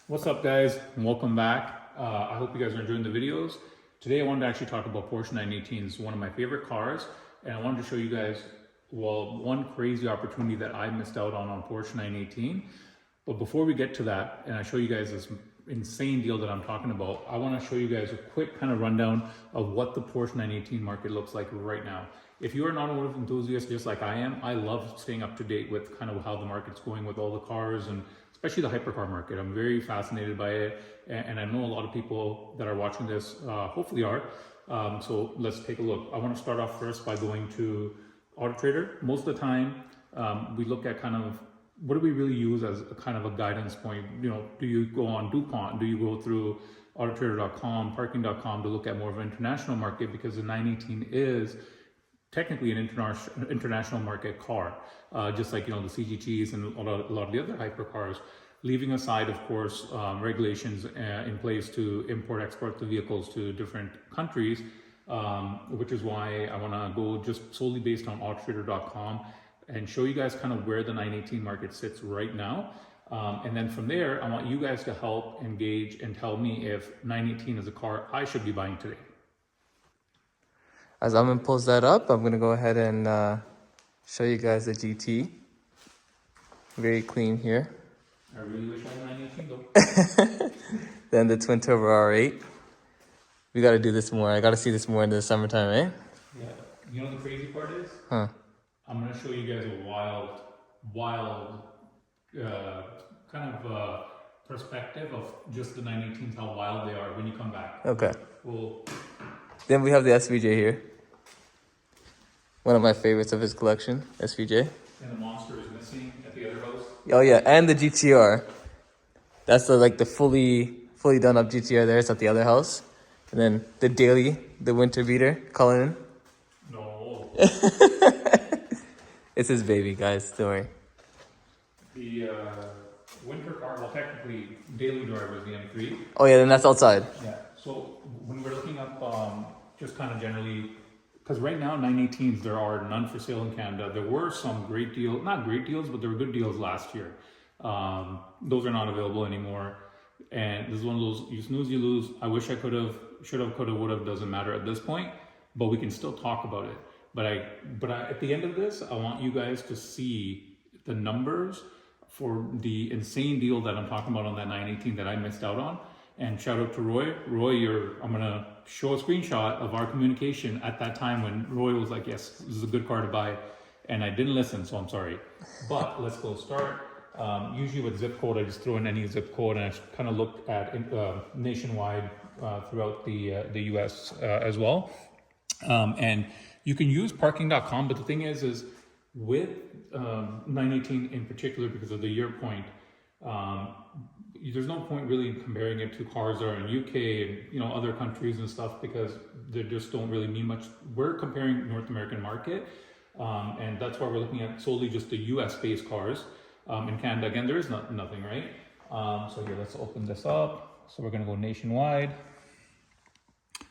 What's up, guys? Welcome back. I hope you guys are enjoying the videos. Today I wanted to actually talk about Porsche 918. It's one of my favorite cars, and I wanted to show you guys, well, one crazy opportunity that I missed out on Porsche 918. But before we get to that, and I show you guys this insane deal that I'm talking about, I want to show you guys a quick kind of rundown of what the Porsche 918 market looks like right now. If you are an automotive enthusiast just like I am, I love staying up to date with kind of how the market's going with all the cars, and especially the hypercar market. I'm very fascinated by it, and I know a lot of people that are watching this hopefully are. So let's take a look. I want to start off first by going to Auto Trader. Most of the time, we look at kind of what do we really use as a kind of a guidance point. You know, do you go on DuPont? Do you go through autotrader.com, parking.com to look at more of an international market, because the 918 is technically an international market car, just like, you know, the CGTs and a lot of the other hypercars, leaving aside, of course, regulations in place to export the vehicles to different countries, which is why I want to go just solely based on autotrader.com and show you guys kind of where the 918 market sits right now. And then from there, I want you guys to help engage and tell me if 918 is a car I should be buying today. As Amin pulls that up, I'm going to go ahead and show you guys the GT. Very clean here. I really wish I had 918 though. Then the twin turbo R8. We got to do this more. I got to see this more in the summertime, eh? Yeah. You know the crazy part is? Huh. I'm going to show you guys a wild kind of perspective of just the 918s, how wild they are when you come back. Okay. Well, Then we have the SVJ here. One of my favorites of his collection, SVJ. and the Monster is missing at the other house. Oh yeah, and the GTR. That's the fully done up GTR there. It's at the other house. And then the daily, the winter beater, Cullinan. No. It's his baby, guys. Don't worry. The winter car, well, technically, daily driver is the M3. Oh yeah, then that's outside. Yeah. So when we're looking up just kind of generally, because right now 918s, there are none for sale in Canada. There were some great deals, not great deals, but there were good deals last year. Those are not available anymore. And this is one of those, you snooze, you lose. I wish I could have, should have, could have, would have, doesn't matter at this point, but we can still talk about it. But at the end of this, I want you guys to see the numbers for the insane deal that I'm talking about on that 918 that I missed out on. And shout out to Roy. Roy, I'm gonna show a screenshot of our communication at that time when Roy was like, yes, this is a good car to buy. And I didn't listen, so I'm sorry. But let's go start. Usually with zip code, I just throw in any zip code, and I kind of look at nationwide throughout the US as well. And you can use parking.com, but the thing is with 918 in particular, because of the year point, there's no point really comparing it to cars that are in UK and, you know, other countries and stuff, because they just don't really mean much. We're comparing North American market, and that's why we're looking at solely just the US based cars. In Canada, again, there is nothing, right? So here, let's open this up. So we're gonna go nationwide.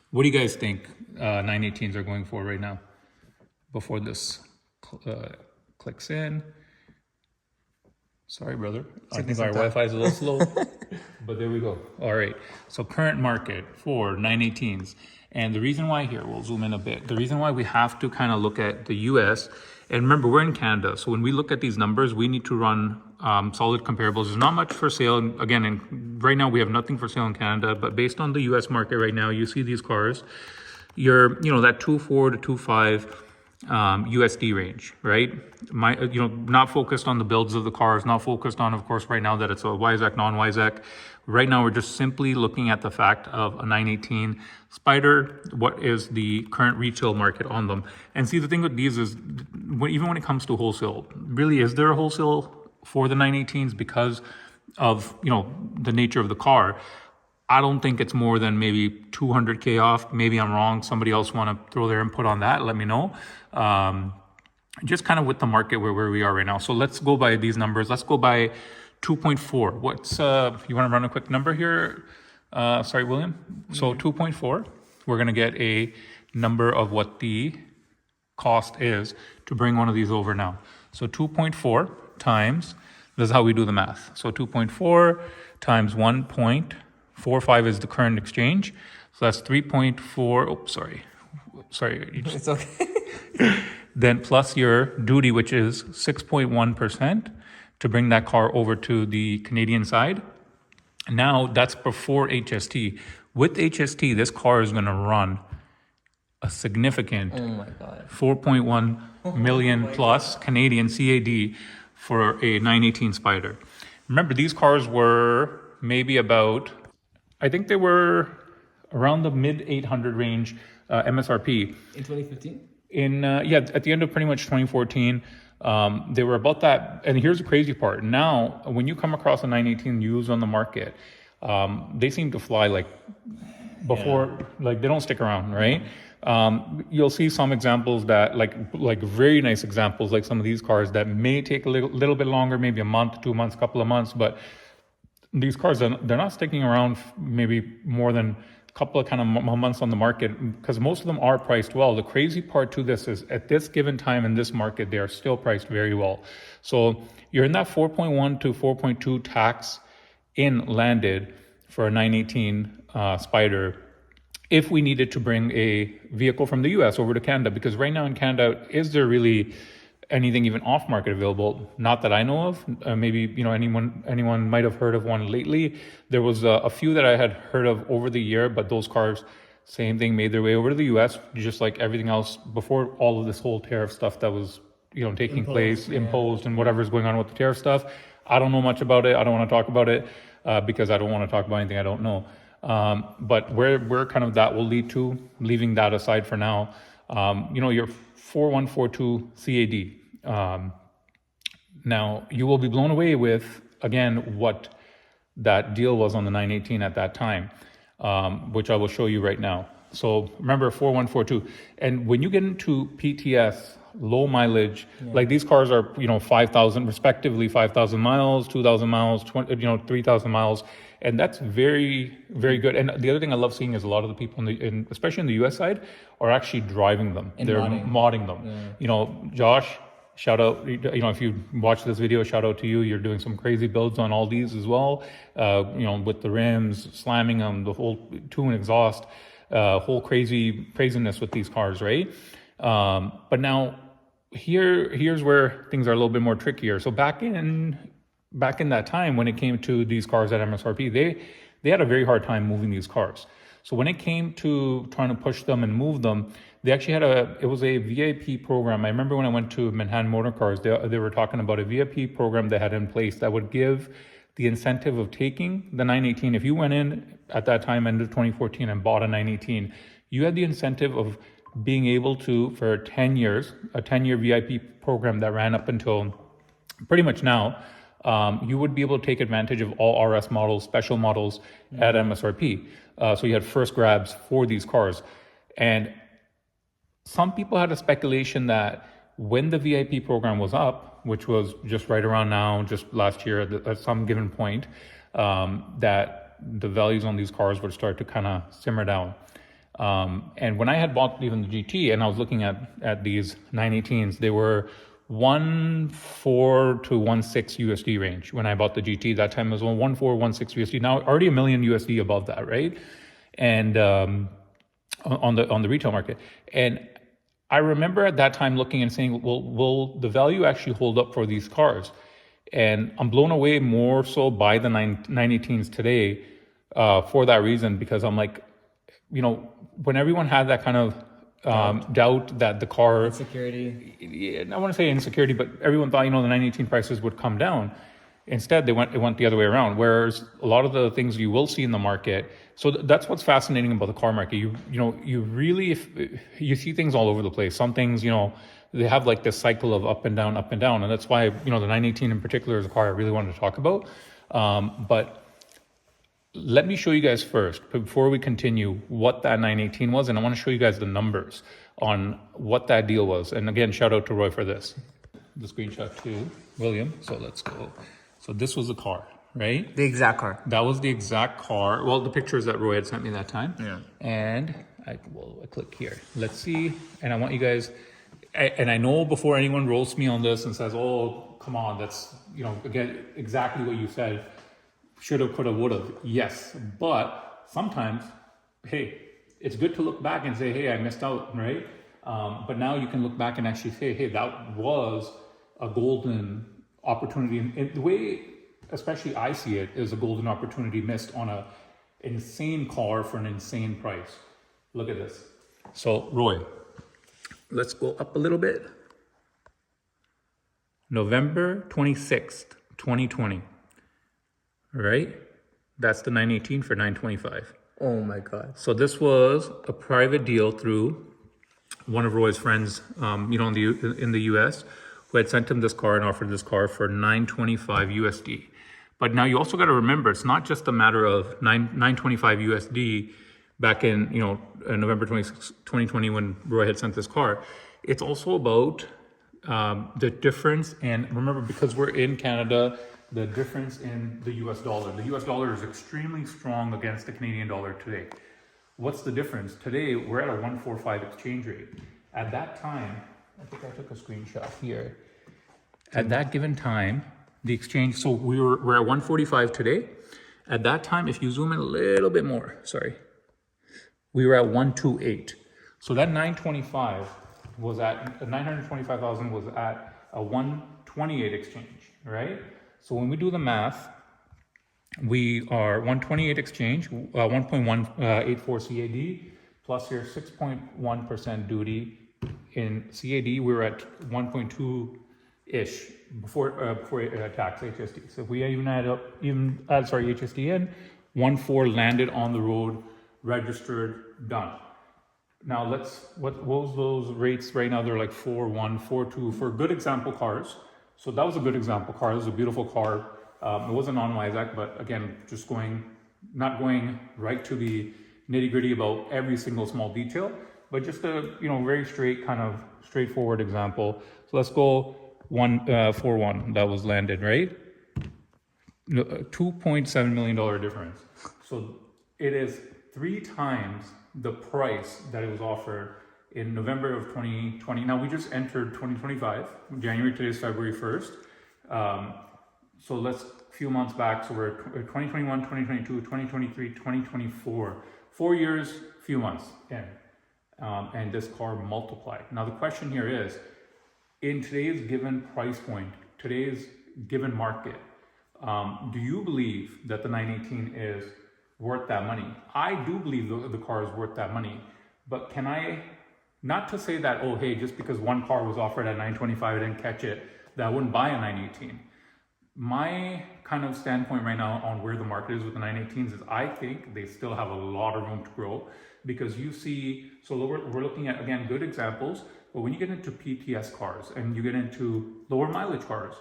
What do you guys think 918s are going for right now? Before this clicks in. Sorry, brother. I think our Wi-Fi is a little slow, but there we go. All right. So current market for 918s. And the reason why here, we'll zoom in a bit. The reason why we have to kind of look at the US, and remember, we're in Canada. So when we look at these numbers, we need to run solid comparables. There's not much for sale. Again, and right now we have nothing for sale in Canada, but based on the US market right now, you see these cars, that 2.4 to 2.5 USD range, right? Not focused on the builds of the cars, not focused on, of course, right now that it's a WISAC, non-WISAC. Right now, we're just simply looking at the fact of a 918 Spyder, what is the current retail market on them. And see, the thing with these is, even when it comes to wholesale, really, is there a wholesale for the 918s because of, the nature of the car? I don't think it's more than maybe 200K off. Maybe I'm wrong. Somebody else want to throw their input on that, let me know. Just kind of with the market where we are right now. So let's go by these numbers. Let's go by 2.4. What's, you want to run a quick number here? Sorry, William. So 2.4, we're going to get a number of what the cost is to bring one of these over now. So 2.4 times This is how we do the math. So 2.4 times 1.45 is the current exchange. So that's 3.4. Oh, sorry. It's okay. Then plus your duty, which is 6.1% to bring that car over to the Canadian side. Now that's before HST. With HST, this car is going to run a significant 4.1 million plus Canadian CAD for a 918 Spyder. Remember, these cars were maybe about, I think they were around the mid 800 range MSRP. In 2015? At the end of pretty much 2014. They were about that. And here's the crazy part. Now, when you come across a 918 used on the market, they seem to fly like before, like they don't stick around, right? You'll see some examples that like very nice examples, like some of these cars that may take a little bit longer, maybe a month, 2 months, couple of months, but these cars, they're not sticking around maybe more than a couple of kind of months on the market, because most of them are priced well. The crazy part to this is at this given time in this market, they are still priced very well. So you're in that 4.1 to 4.2 tax in landed for a 918 Spyder if we needed to bring a vehicle from the US over to Canada, because right now in Canada, is there really anything even off market available? Not that I know of. Maybe anyone might have heard of one lately. There was a few that I had heard of over the year, but those cars, same thing, made their way over to the US, just like everything else before all of this whole tariff stuff that was taking place, imposed, and whatever's going on with the tariff stuff. I don't know much about it. I don't want to talk about it because I don't want to talk about anything I don't know. But where kind of that will lead to, leaving that aside for now, your 4142 CAD. Now you will be blown away with, again, what that deal was on the 918 at that time, which I will show you right now. So remember 4142. And when you get into PTS, low mileage, like these cars are, 5,000, respectively 5,000 miles, 2,000 miles, 3,000 miles. And that's very, very good. And the other thing I love seeing is a lot of the people, especially in the US side, are actually driving them. They're modding them. Yeah. Josh, shout out, if you watch this video, shout out to you. You're doing some crazy builds on all these as well, with the rims, slamming them, the whole tune exhaust, whole craziness with these cars, right? But now here's where things are a little bit more trickier. So back in that time, when it came to these cars at MSRP, they had a very hard time moving these cars. So when it came to trying to push them and move them, they actually had it was a VIP program. I remember when I went to Manhattan Motor Cars, they were talking about a VIP program they had in place that would give the incentive of taking the 918. If you went in at that time, end of 2014, and bought a 918, you had the incentive of being able to, for 10 years, a 10-year VIP program that ran up until pretty much now, you would be able to take advantage of all RS models, special models at MSRP. So you had first grabs for these cars. And some people had a speculation that when the VIP program was up, which was just right around now, just last year at some given point, that the values on these cars would start to kind of simmer down. And when I had bought even the GT and I was looking at these 918s, they were 1.4 to 1.6 USD range. When I bought the GT, that time it was 1.4, 1.6 USD. Now already $1 million USD above that, right? And on the retail market. And I remember at that time looking and saying, well, will the value actually hold up for these cars? And I'm blown away more so by the 918s today for that reason, because I'm like, when everyone had that kind of doubt that the car insecurity, I want to say insecurity, but everyone thought the 918 prices would come down. Instead, it went the other way around. Whereas a lot of the things you will see in the market, so that's what's fascinating about the car market. You really, you see things all over the place. Some things, they have like this cycle of up and down, and that's why the 918 in particular is a car I really wanted to talk about. But let me show you guys first, before we continue, what that 918 was, and I want to show you guys the numbers on what that deal was. And again, shout out to Roy for this. The screenshot to William. So let's go. So this was the car, right? The exact car. That was the exact car. Well, the pictures that Roy had sent me that time. Yeah. And I click here. Let's see. And I want you guys, and I know before anyone roasts me on this and says, "Oh, come on, that's again exactly what you said, should have, could have, would have." Yes, but sometimes, hey, it's good to look back and say, "Hey, I missed out," right? But now you can look back and actually say, "Hey, that was a golden opportunity." And the way, especially I see it, is a golden opportunity missed on a insane car for an insane price. Look at this. So, Roy, let's go up a little bit. November 26th, 2020. All right? That's the 918 for 925. Oh my God. So this was a private deal through one of Roy's friends, in the US, who had sent him this car and offered this car for 925 USD. But now you also got to remember, it's not just a matter of 925 USD back in, November 26, 2020 when Roy had sent this car. It's also about the difference. And remember, because we're in Canada, the difference in the US dollar. The US dollar is extremely strong against the Canadian dollar today. What's the difference? Today, we're at a 145 exchange rate. At that time, I think I took a screenshot here. At that given time, the exchange, so we're at 145 today. At that time, if you zoom in a little bit more, we were at 128. So that 925 was at, 925,000 was at a 128 exchange, right? So when we do the math, we are 128 exchange, 1.184 CAD, plus your 6.1% duty. In CAD, we were at 1.2-ish before tax HST. So if we even add HST in, 1.4 landed on the road, registered, done. Now what was those rates right now? They're like 4.1, 4.2 for good example cars. So that was a good example car. It was a beautiful car. It wasn't on WISAC, but again, just not going right to the nitty gritty about every single small detail, but just a very straightforward example. So let's go 4.1 that was landed, right? $2.7 million difference. So it is 3 times the price that it was offered in November of 2020. Now we just entered 2025, January, today is February 1st. So let's few months back. So we're 2021, 2022, 2023, 2024, 4 years, few months in. And this car multiplied. Now the question here is, in today's given price point, today's given market, do you believe that the 918 is worth that money? I do believe the car is worth that money, but can I, not to say that, oh, hey, just because one car was offered at 925, I didn't catch it, that I wouldn't buy a 918. My kind of standpoint right now on where the market is with the 918s is I think they still have a lot of room to grow, because you see, so we're looking at, again, good examples, but when you get into PTS cars and you get into lower mileage cars,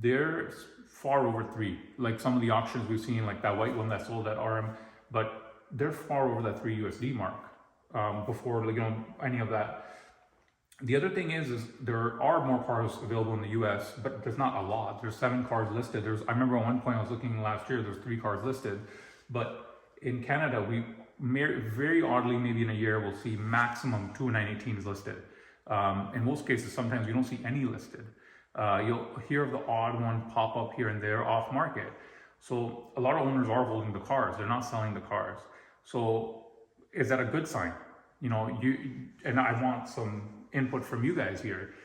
they're far over 3. Like some of the auctions we've seen, like that white one that sold at RM, but they're far over that 3 USD mark before any of that. The other thing is there are more cars available in the US, but there's not a lot. There's 7 cars listed. I remember at one point I was looking last year, there's 3 cars listed. But in Canada, we very oddly, maybe in a year, we'll see maximum 2 918s listed. In most cases, sometimes you don't see any listed. You'll hear of the odd one pop up here and there off market. So a lot of owners are holding the cars. They're not selling the cars. So is that a good sign? And I want some input from you guys here.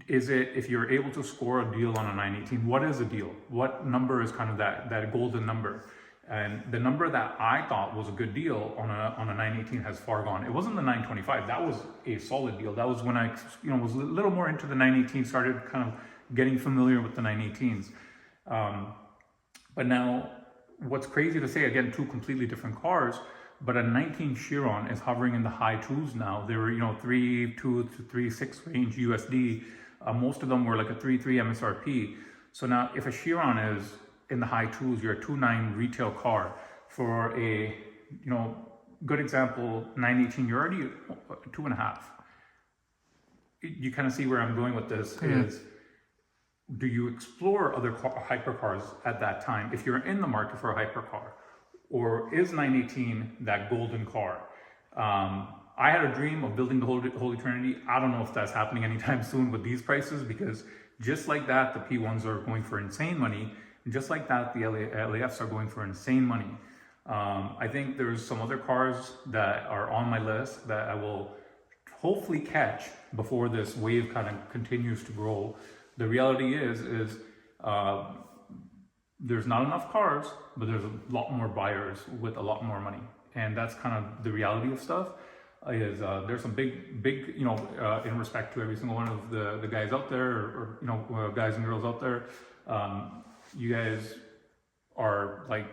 Is it, if you're able to score a deal on a 918, what is a deal? What number is kind of that golden number? And the number that I thought was a good deal on a 918 has far gone. It wasn't the 925. That was a solid deal. That was when I was a little more into the 918, started kind of getting familiar with the 918s. But now, what's crazy to say, again, 2 completely different cars, but a 19 Chiron is hovering in the high 2s now. They were 3.2 to 3.6 range USD. Most of them were like a 3.3 MSRP. So now, if a Chiron is in the high 2s, you're a 2.9 retail car. For a good example, 918, you're already 2.5. You kind of see where I'm going with this. Is, do you explore other hypercars at that time if you're in the market for a hypercar? Or is 918 that golden car? I had a dream of building the Holy Trinity. I don't know if that's happening anytime soon with these prices, because just like that, the P1s are going for insane money. And just like that, the LAFs are going for insane money. I think there's some other cars that are on my list that I will hopefully catch before this wave kind of continues to grow. The reality is there's not enough cars, but there's a lot more buyers with a lot more money. And that's kind of the reality of stuff. There's some big, you know, in respect to every single one of the guys out there, or you know, guys and girls out there, you guys are like,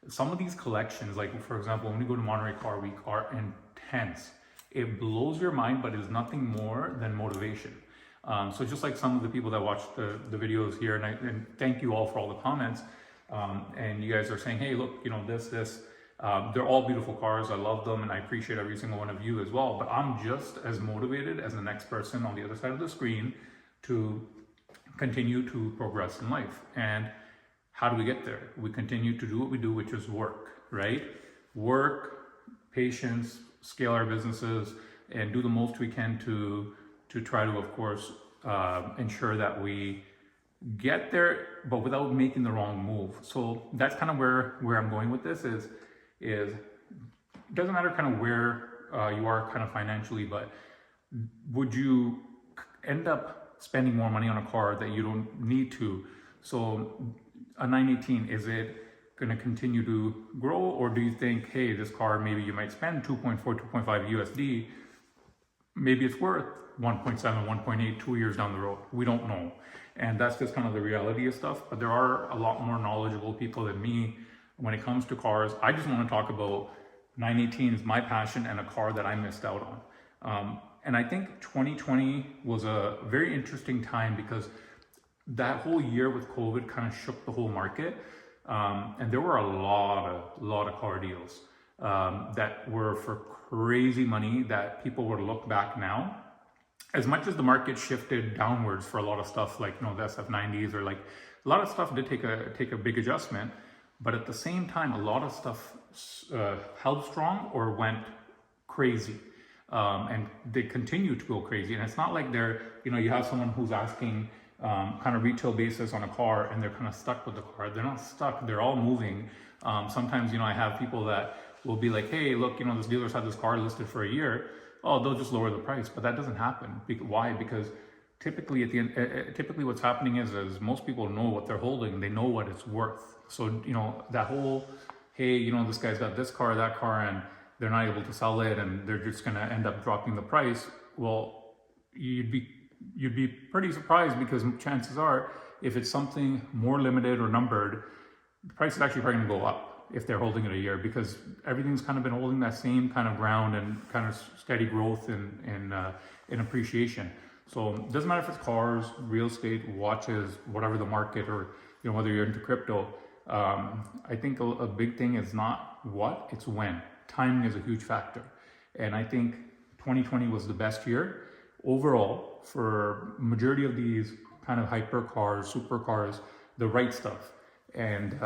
some of these collections, like for example, when we go to Monterey Car Week, are intense. It blows your mind, but it is nothing more than motivation. So just like some of the people that watch the videos here, and thank you all for all the comments, and you guys are saying, hey, look, you know, this, they're all beautiful cars. I love them, and I appreciate every single one of you as well. But I'm just as motivated as the next person on the other side of the screen to continue to progress in life. And how do we get there? We continue to do what we do, which is work, right? Work, patience, scale our businesses, and do the most we can to try to, of course, ensure that we get there, but without making the wrong move. So that's kind of where I'm going with this is it doesn't matter kind of where you are kind of financially, but would you end up spending more money on a car that you don't need to? So a 918, is it going to continue to grow, or do you think, hey, this car, maybe you might spend 2.4, 2.5 USD, maybe it's worth 1.7, 1.8, 2 years down the road? We don't know. And that's just kind of the reality of stuff. But there are a lot more knowledgeable people than me when it comes to cars. I just want to talk about 918 is my passion and a car that I missed out on. And I think 2020 was a very interesting time because that whole year with COVID kind of shook the whole market. And there were a lot of car deals that were for crazy money that people would look back now. As much as the market shifted downwards for a lot of stuff, like, you know, the SF90s, or like a lot of stuff did take a big adjustment, but at the same time, a lot of stuff held strong or went crazy. And they continue to go crazy. And it's not like they're, you know, you have someone who's asking kind of retail basis on a car and they're kind of stuck with the car. They're not stuck, they're all moving. Sometimes, you know, I have people that will be like, hey, look, you know, this dealer's had this car listed for a year. Oh, they'll just lower the price. But that doesn't happen. Why? Because typically at the end, typically what's happening is most people know what they're holding. They know what it's worth. So, you know, that whole, hey, you know, this guy's got this car, that car, and they're not able to sell it, and they're just going to end up dropping the price. Well, you'd be pretty surprised, because chances are, if it's something more limited or numbered, the price is actually probably going to go up if they're holding it a year, because everything's kind of been holding that same kind of ground and kind of steady growth in appreciation. So it doesn't matter if it's cars, real estate, watches, whatever the market, or, you know, whether you're into crypto. I think a big thing is not what, it's when. Timing is a huge factor. And I think 2020 was the best year overall for majority of these kind of hyper cars, supercars, the right stuff. And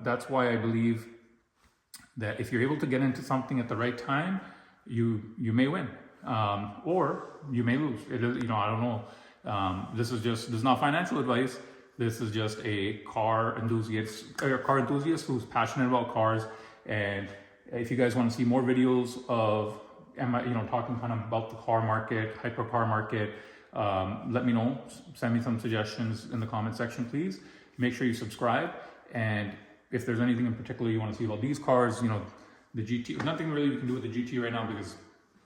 that's why I believe that if you're able to get into something at the right time, you may win, or you may lose. It is, you know, I don't know. This is not financial advice. This is just a car enthusiast who's passionate about cars. And if you guys want to see more videos of, you know, talking kind of about the car market, hypercar market, let me know. Send me some suggestions in the comment section, please. Make sure you subscribe. And if there's anything in particular you want to see about these cars, you know, the GT, nothing really we can do with the GT right now because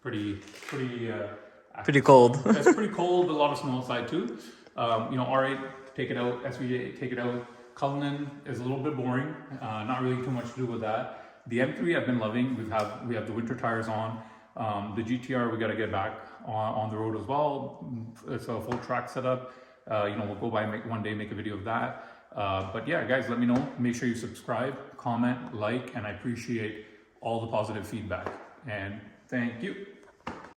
pretty cold. It's pretty cold, but a lot of snow outside too. You know, R8, take it out. SVJ, take it out. Cullinan is a little bit boring. Not really too much to do with that. The M3 I've been loving. We have the winter tires on. The GTR we got to get back on the road as well. It's a full track setup. You know, we'll go by one day, make a video of that. But yeah, guys, let me know. Make sure you subscribe, comment, like, and I appreciate all the positive feedback. And thank you.